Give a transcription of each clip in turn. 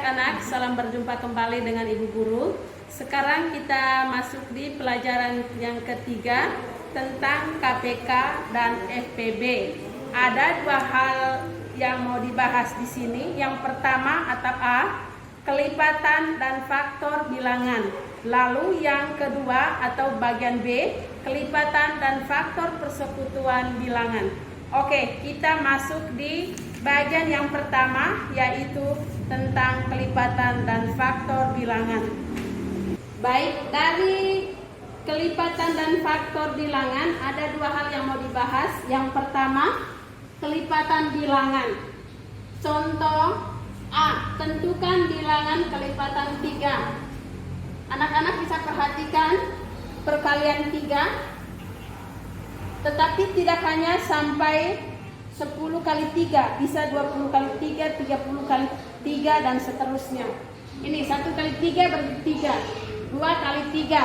anak-anak, salam berjumpa kembali dengan Ibu Guru. Sekarang kita masuk di pelajaran yang ketiga tentang KPK dan FPB. Ada dua hal yang mau dibahas di sini. Yang pertama atau A, kelipatan dan faktor bilangan. Lalu yang kedua atau bagian B, kelipatan dan faktor persekutuan bilangan. Oke, kita masuk di bagian yang pertama, yaitu tentang kelipatan dan faktor bilangan. Baik, dari kelipatan dan faktor bilangan ada dua hal yang mau dibahas. Yang pertama, kelipatan bilangan. Contoh A, tentukan bilangan kelipatan 3. Anak-anak bisa perhatikan perkalian 3, tetapi tidak hanya sampai 10 kali 3, bisa 20 kali 3, 30 kali 3 dan seterusnya. Ini 1 kali 3 berarti 3, 2 kali 3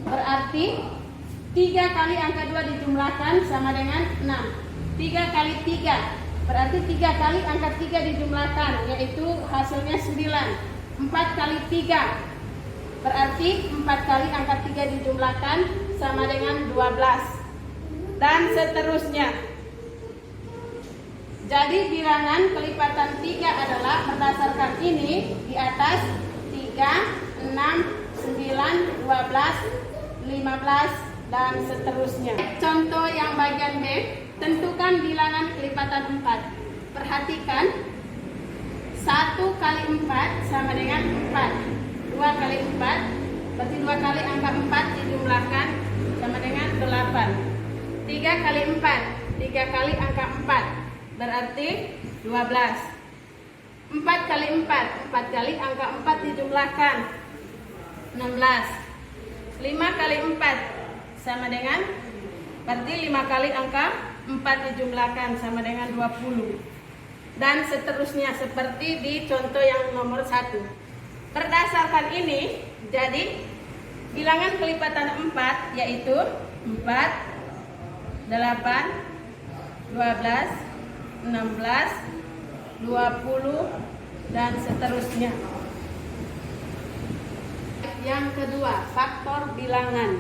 berarti 3 kali angka 2 dijumlahkan sama dengan 6. 3 kali 3 berarti 3 kali angka 3 dijumlahkan, yaitu hasilnya 9. 4 kali 3 berarti 4 kali angka 3 dijumlahkan sama dengan 12. Dan seterusnya. Jadi bilangan kelipatan 3 adalah berdasarkan ini di atas 3, 6, 9, 12, 15 dan seterusnya. Contoh yang bagian B, tentukan bilangan kelipatan 4. Perhatikan 1 kali 4 sama dengan 4. 2 kali 4 berarti 2 kali angka 4 dijumlahkan sama dengan 8. 3 kali 4, 3 kali angka 4 berarti 12. 4 kali 4, 4 kali angka 4 dijumlahkan 16. 5 kali 4 sama dengan, berarti 5 kali angka 4 dijumlahkan sama dengan 20. Dan seterusnya seperti di contoh yang nomor 1. Berdasarkan ini, jadi bilangan kelipatan 4 yaitu 4, 8, 12, 16, 20 dan seterusnya. Yang kedua, faktor bilangan.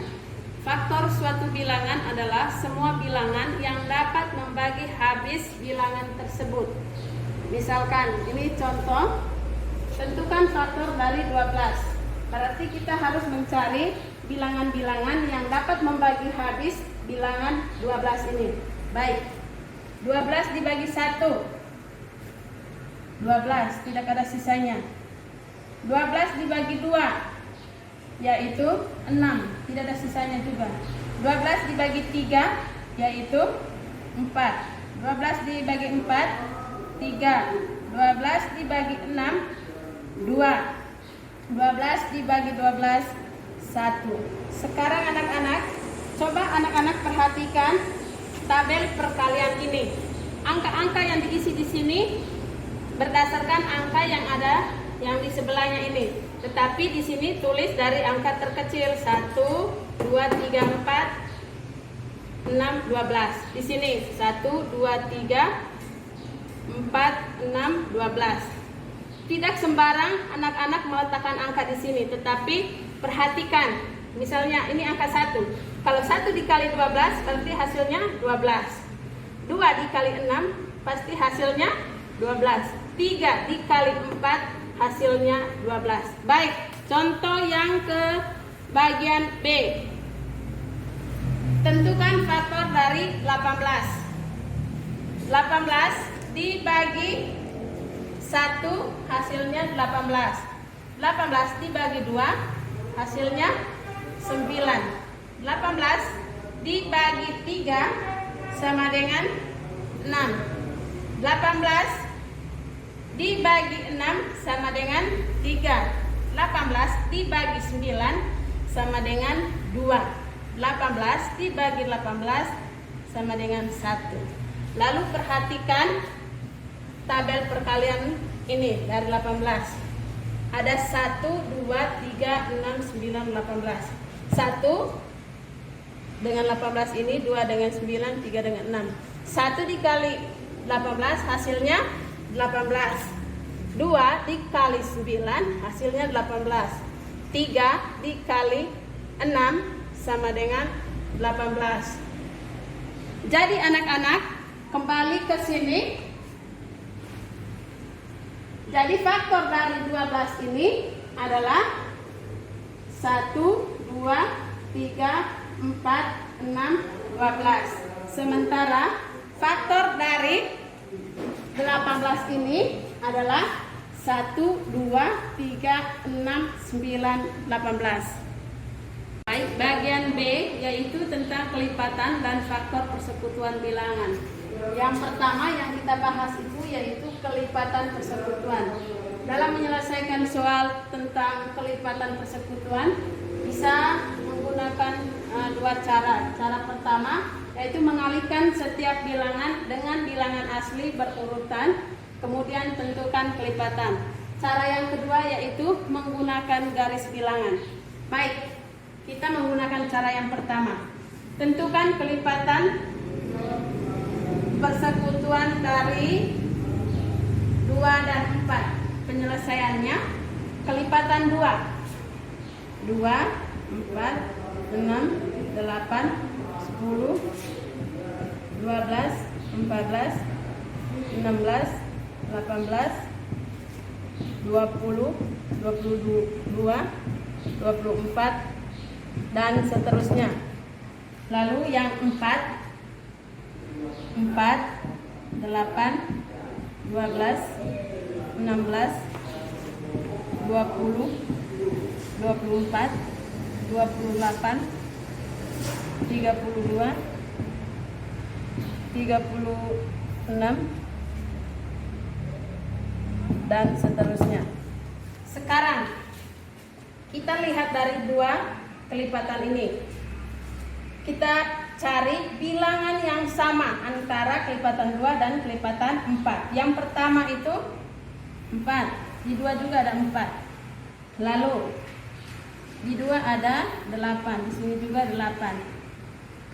Faktor suatu bilangan adalah semua bilangan yang dapat membagi habis bilangan tersebut. Misalkan ini contoh, tentukan faktor dari 12. Berarti kita harus mencari bilangan-bilangan yang dapat membagi habis bilangan 12 ini. Baik, 12 dibagi 1, 12, tidak ada sisanya. 12 dibagi 2, yaitu 6, tidak ada sisanya juga. 12 dibagi 3, yaitu 4. 12 dibagi 4, 3. 12 dibagi 6, 2. 12 dibagi 12, 1. Sekarang anak-anak, coba anak-anak perhatikan tabel perkalian ini. Angka-angka yang diisi di sini berdasarkan angka yang ada yang di sebelahnya ini. Tetapi di sini tulis dari angka terkecil 1, 2, 3, 4, 6, 12. Di sini 1, 2, 3, 4, 6, 12. Tidak sembarang anak-anak meletakkan angka di sini, tetapi perhatikan. Misalnya ini angka 1. Kalau 1 dikali 12 berarti hasilnya 12. 2 dikali 6 pasti hasilnya 12. 3 dikali 4 hasilnya 12. Baik, contoh yang ke bagian B. Tentukan faktor dari 18. 18 dibagi 1 hasilnya 18. 18 dibagi 2 hasilnya 9. 18 dibagi 3 sama dengan 6. 18 dibagi 6 sama dengan 3. 18 dibagi 9 sama dengan 2. 18 dibagi 18 sama dengan 1. Lalu perhatikan tabel perkalian ini dari 18. Ada 1, 2, 3, 6, 9, 18. 1 dengan 18 ini, 2 dengan 9, 3 dengan 6. 1 dikali 18 hasilnya 18. 2 dikali 9 hasilnya 18. 3 dikali 6 sama dengan 18. Jadi anak-anak kembali ke sini. Jadi faktor dari 12 ini adalah 1, 2, 3, 4, 6, 12. Sementara faktor dari 18 ini adalah 1, 2, 3, 6, 9, 18. Baik, bagian B yaitu tentang kelipatan dan faktor persekutuan bilangan. Yang pertama yang kita bahas itu yaitu kelipatan persekutuan. Dalam menyelesaikan soal tentang kelipatan persekutuan bisa menggunakan dua cara. Cara pertama yaitu mengalihkan setiap bilangan dengan bilangan asli berurutan, kemudian tentukan kelipatan. Cara yang kedua yaitu menggunakan garis bilangan. Baik, kita menggunakan cara yang pertama. Tentukan kelipatan persekutuan dari 2 dan 4. Penyelesaiannya kelipatan 2, 4, 6, 8, 10, 12, 14, 16, 18, 20, 22, 24 dan seterusnya. Lalu yang 4, 8, 12, 16, 20, 24, 28, 32, 36 dan seterusnya. Sekarang kita lihat dari dua kelipatan ini. Kita cari bilangan yang sama antara kelipatan 2 dan kelipatan 4. Yang pertama itu 4, di 2 juga ada 4. Lalu di 2 ada 8, di sini juga 8.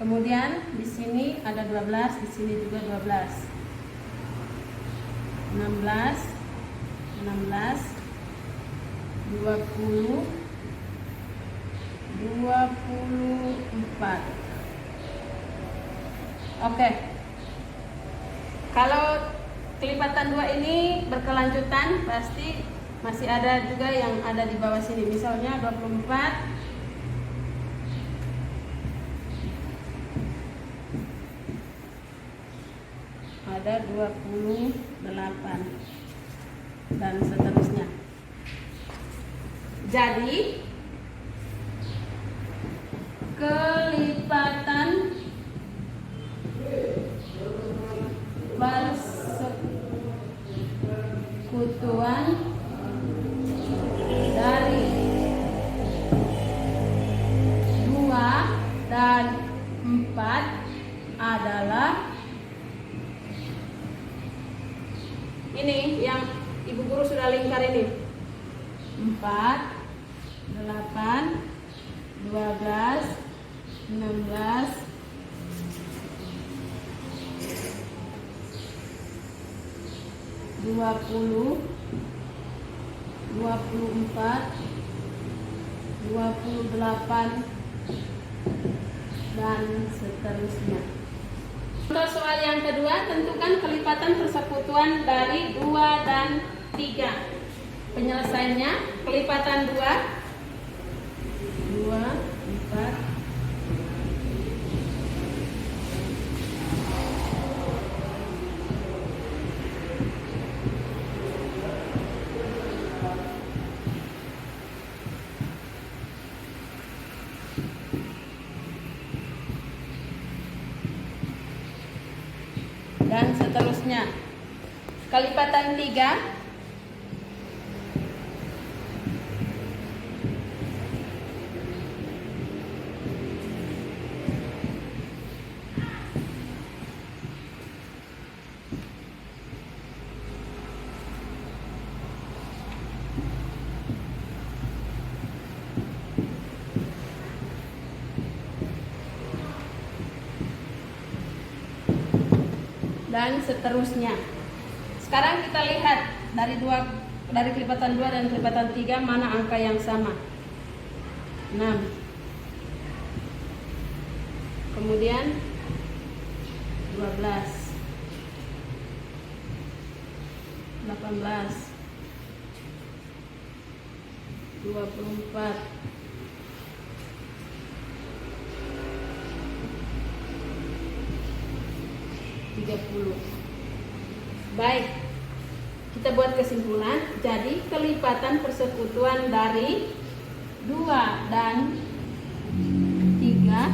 Kemudian di sini ada 12, di sini juga 12. 16, 20, 24. Oke. Kalau kelipatan 2 ini berkelanjutan, pasti masih ada juga yang ada di bawah sini. Misalnya 24, ada 28 dan seterusnya. Jadi kelipatan persekutuan dari 2 dan 4 adalah ini yang Ibu Guru sudah lingkar ini. 4, 8, 12, 16, 20, 24, 28 dan seterusnya. Untuk soal yang kedua, tentukan kelipatan persekutuan dari 2 dan 3. Penyelesaiannya kelipatan 2, 4, dan seterusnya. Kelipatan 3, dan seterusnya. Sekarang kita lihat dari dua Dari kelipatan 2 dan kelipatan 3 mana angka yang sama? 6. Kemudian 12, 18, 24, 30. Baik, kita buat kesimpulan. Jadi kelipatan persekutuan dari 2 dan 3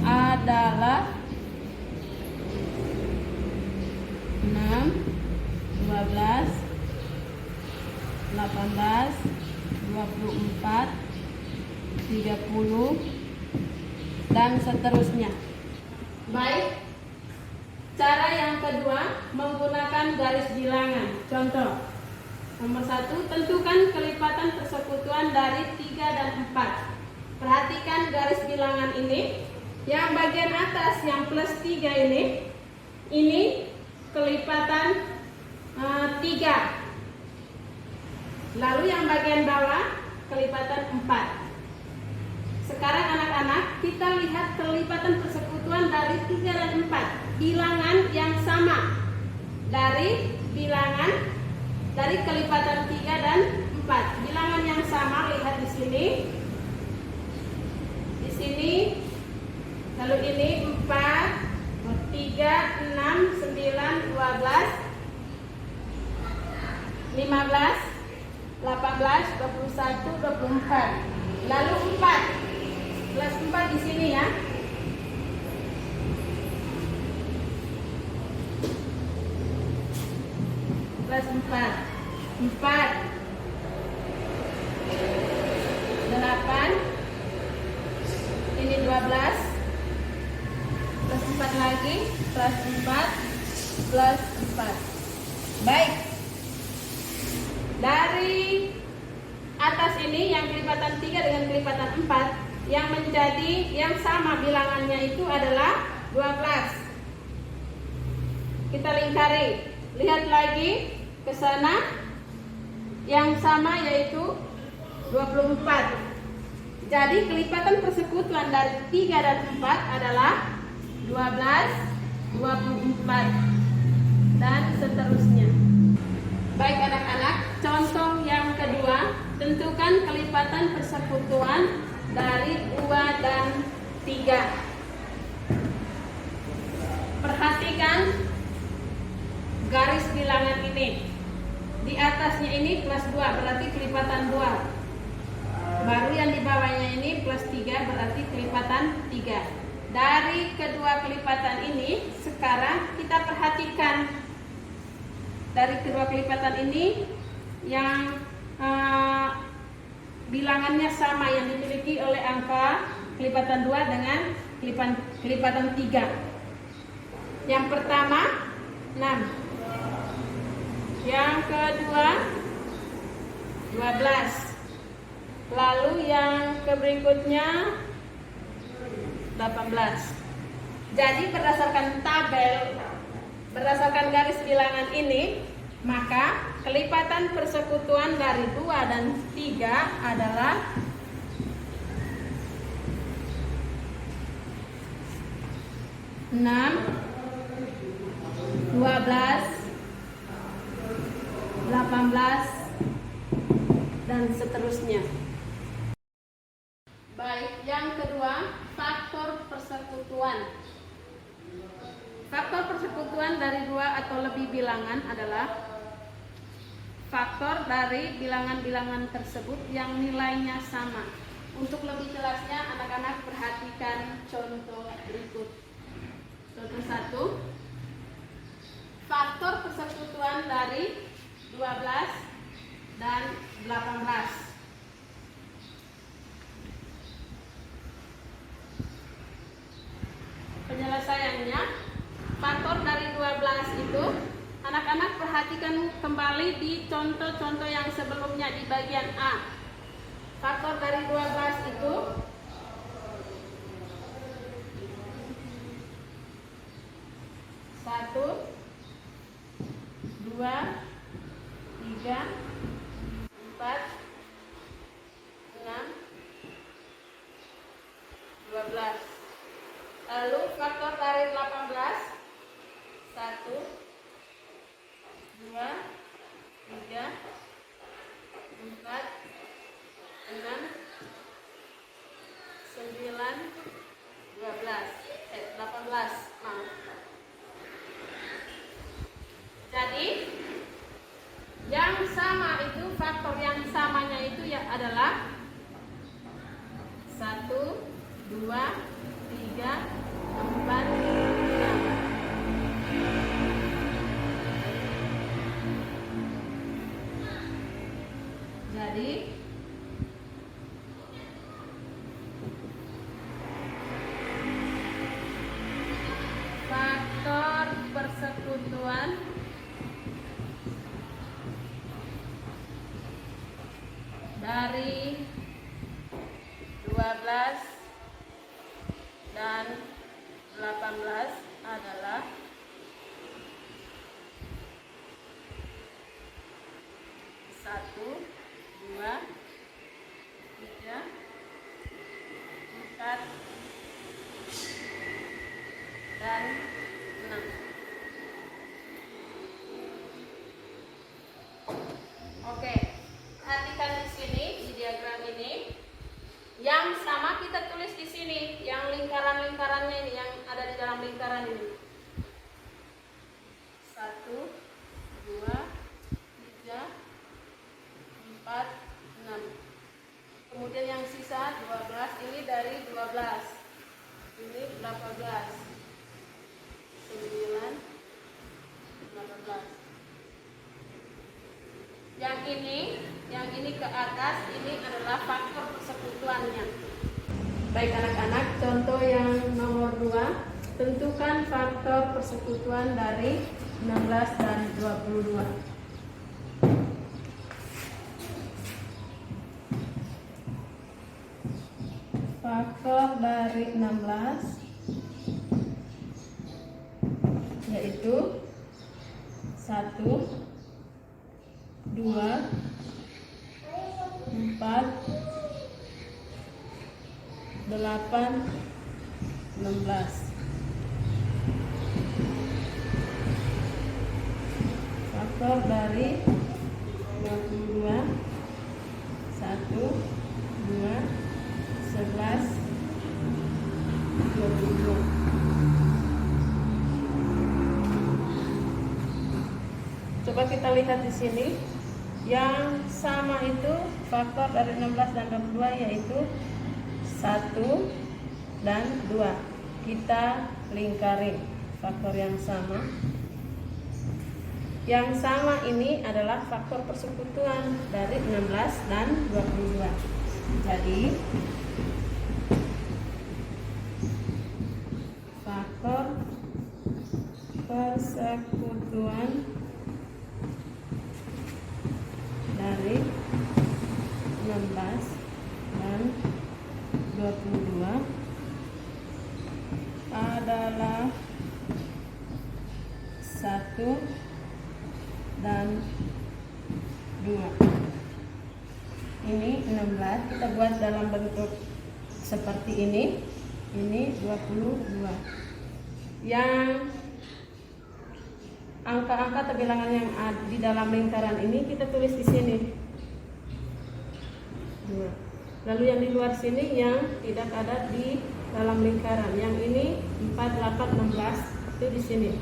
adalah 6, 12, 18, 24, 30, dan seterusnya. Baik, cara yang kedua menggunakan garis bilangan. Contoh, nomor 1, tentukan kelipatan persekutuan dari 3 dan 4. Perhatikan garis bilangan ini. Yang bagian atas yang plus 3 ini kelipatan 3. Lalu yang bagian bawah kelipatan 4. Sekarang anak-anak, kita lihat kelipatan persekutuan dari 3 dan 4. Bilangan yang sama. Dari kelipatan 3 dan 4. Bilangan yang sama, lihat di sini. Di sini. Lalu ini 4, 3, 6, 9, 12, 15, 18, 21, 24. Lalu 4 plus 4 di sini ya. Plus 4. 4, 8, ini 12, plus 4 lagi, plus 4, plus 4. Baik. Dari atas ini yang kelipatan 3 dengan kelipatan 4, yang menjadi yang sama bilangannya itu adalah 12. Kita lingkari. Lihat lagi ke sana. Yang sama yaitu 24. Jadi kelipatan persekutuan dari 3 dan 4 adalah 12, 24, dan seterusnya. Baik anak-anak, contoh yang kedua, tentukan kelipatan persekutuan dari 2 dan 3. Perhatikan garis bilangan ini. Di atasnya ini plus 2, berarti kelipatan 2. Baru yang di bawahnya ini plus 3, berarti kelipatan 3. Dari kedua kelipatan ini, sekarang kita perhatikan. Dari kedua kelipatan ini yang bilangannya sama, yang dimiliki oleh angka kelipatan 2 dengan kelipatan 3. Yang pertama 6, yang kedua 12, lalu yang berikutnya 18. Jadi berdasarkan tabel, berdasarkan garis bilangan ini, maka kelipatan persekutuan dari 2 dan 3 adalah 6, 12, 18, dan seterusnya. Baik, yang kedua, faktor persekutuan. Faktor persekutuan dari 2 atau lebih bilangan adalah faktor dari bilangan-bilangan tersebut yang nilainya sama. Untuk lebih jelasnya, anak-anak perhatikan contoh berikut. Contoh 1, faktor persekutuan dari 12 dan 18. Penyelesaiannya, faktor dari 12 itu, anak-anak perhatikan kembali di contoh-contoh yang sebelumnya di bagian A. Faktor dari 12 itu 1, 2, 3, 4, 6, 12. Lalu faktor dari 18, 1, 2, 3, 4, 6, 9, 12, 18. Jadi yang sama itu, faktor yang samanya itu ya adalah 1, 2, 3, 4, 6. Jadi faktor persekutuan dari 12 dan 18 adalah 1, 2, 3, 4, dan 6. Oke, perhatikan di sini di diagram ini. Yang sama kita tulis di sini, yang lingkaran-lingkarannya ini, yang ada di dalam lingkaran ini. 1, 2, 3, 4, 6. Kemudian yang sisa 12 ini dari 12. Ini 18. 9, 18. Yang ini ke atas, ini adalah faktor persekutuannya. Baik anak-anak, contoh yang nomor 2, tentukan faktor persekutuan dari 16 dan 22. Faktor dari 16 yaitu 1, 2, 4, 8, 16. Faktor dari 22, 1, 2, 11, 22. Coba kita lihat di sini. Yang sama itu faktor dari 16 dan 22 yaitu 1 dan 2. Kita lingkari faktor yang sama. Yang sama ini adalah faktor persekutuan dari 16 dan 22. Jadi faktor persekutuan dari 16 dan 22 adalah 1 dan 2. Ini 16 kita buat dalam bentuk seperti ini 22. Yang angka-angka atau bilangan yang ada di dalam lingkaran ini kita tulis di sini 2. Lalu yang di luar sini yang tidak ada di dalam lingkaran. Yang ini 4, 8, 16 itu di sini.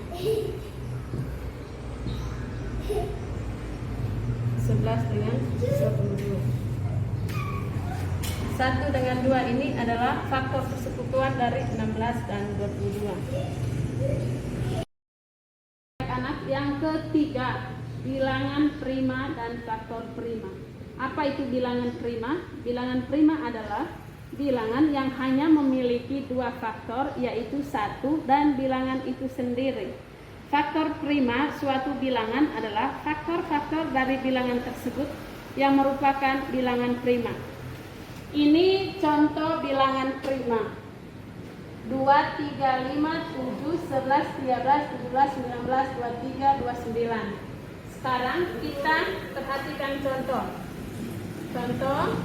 11 dengan 22. 1 dengan 2 ini adalah faktor persekutuan dari 16 dan 22. Anak yang ketiga, bilangan prima dan faktor prima. Apa itu bilangan prima? Bilangan prima adalah bilangan yang hanya memiliki 2 faktor, yaitu 1 dan bilangan itu sendiri. Faktor prima suatu bilangan adalah faktor-faktor dari bilangan tersebut yang merupakan bilangan prima. Ini contoh bilangan prima. 2, 3, 5, 7, 11, 13, 17, 19, 23, 29. Sekarang kita perhatikan contoh. Contoh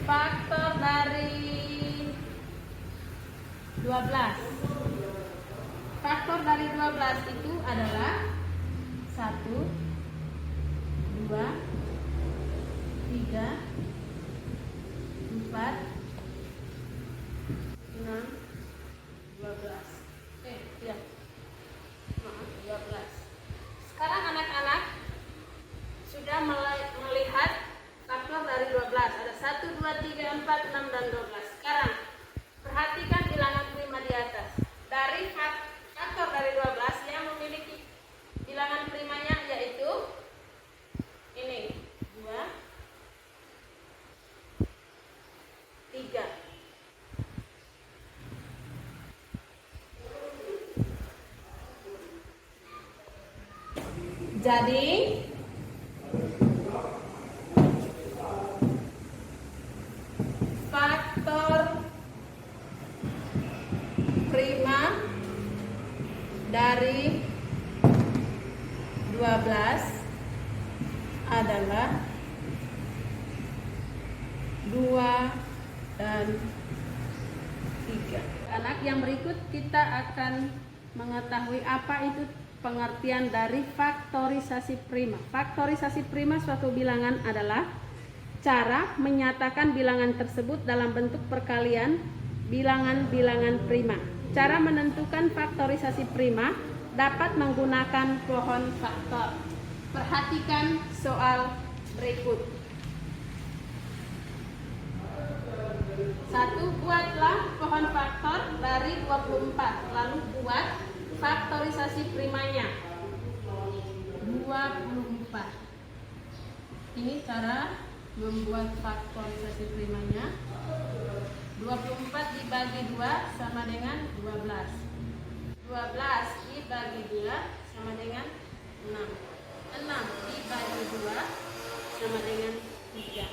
faktor dari 12. Faktor dari 12 itu adalah 1, 2, 3, 4, 6, 12. Ya. Maaf, 12. Sekarang anak-anak sudah melihat faktor dari 12. Ada 1, 2, 3, 4, 6, dan 12. Sekarang perhatikan bilangan prima di atas. Dari faktor dari 12 yang memiliki bilangan primanya yaitu ini 2, 3. Jadi faktor prima dari 12 adalah 2 dan 3. Anak yang berikut kita akan mengetahui apa itu pengertian dari faktorisasi prima. Faktorisasi prima suatu bilangan adalah cara menyatakan bilangan tersebut dalam bentuk perkalian bilangan-bilangan prima. Cara menentukan faktorisasi prima dapat menggunakan pohon faktor. Perhatikan soal berikut. 1. Buatlah pohon faktor dari 24. Lalu buat faktorisasi primanya 24. Ini cara membuat faktorisasi primanya. 24 dibagi 2 sama dengan 12. 12 dibagi 2 sama dengan 6. 6 dibagi 2 sama dengan 3.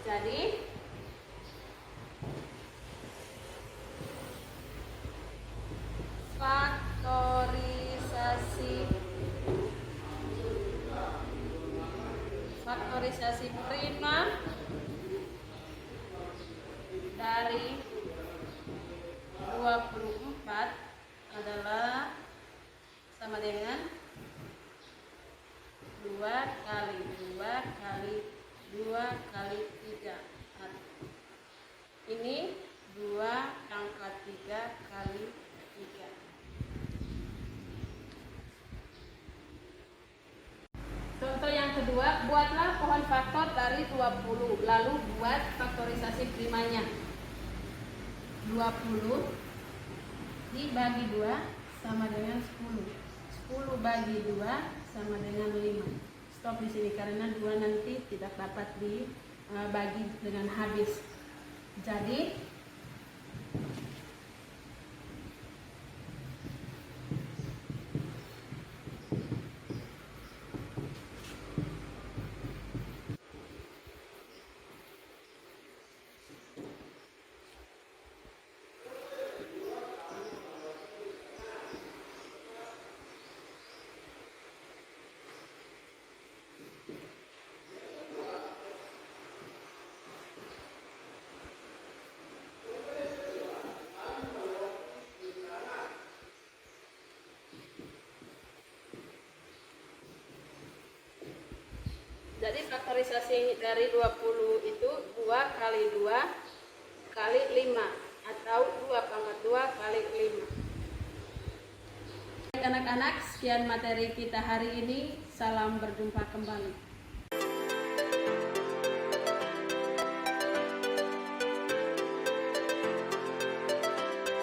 Jadi faktorisasi prima dari 24 adalah sama dengan 2 kali 2 kali 2 kali 3. Ini 2 pangkat 3 kali 3. Contoh yang kedua, buatlah pohon faktor dari 20. Lalu buat faktorisasi primanya. 20 dibagi 2 sama dengan 10. 10 bagi 2 sama dengan 5. Stop di sini karena 2 nanti tidak dapat dibagi dengan habis. Jadi faktorisasi dari 20 itu 2 kali 2 kali 5 atau 2 pangkat 2 kali 5. Anak-anak, sekian materi kita hari ini. Salam berjumpa kembali.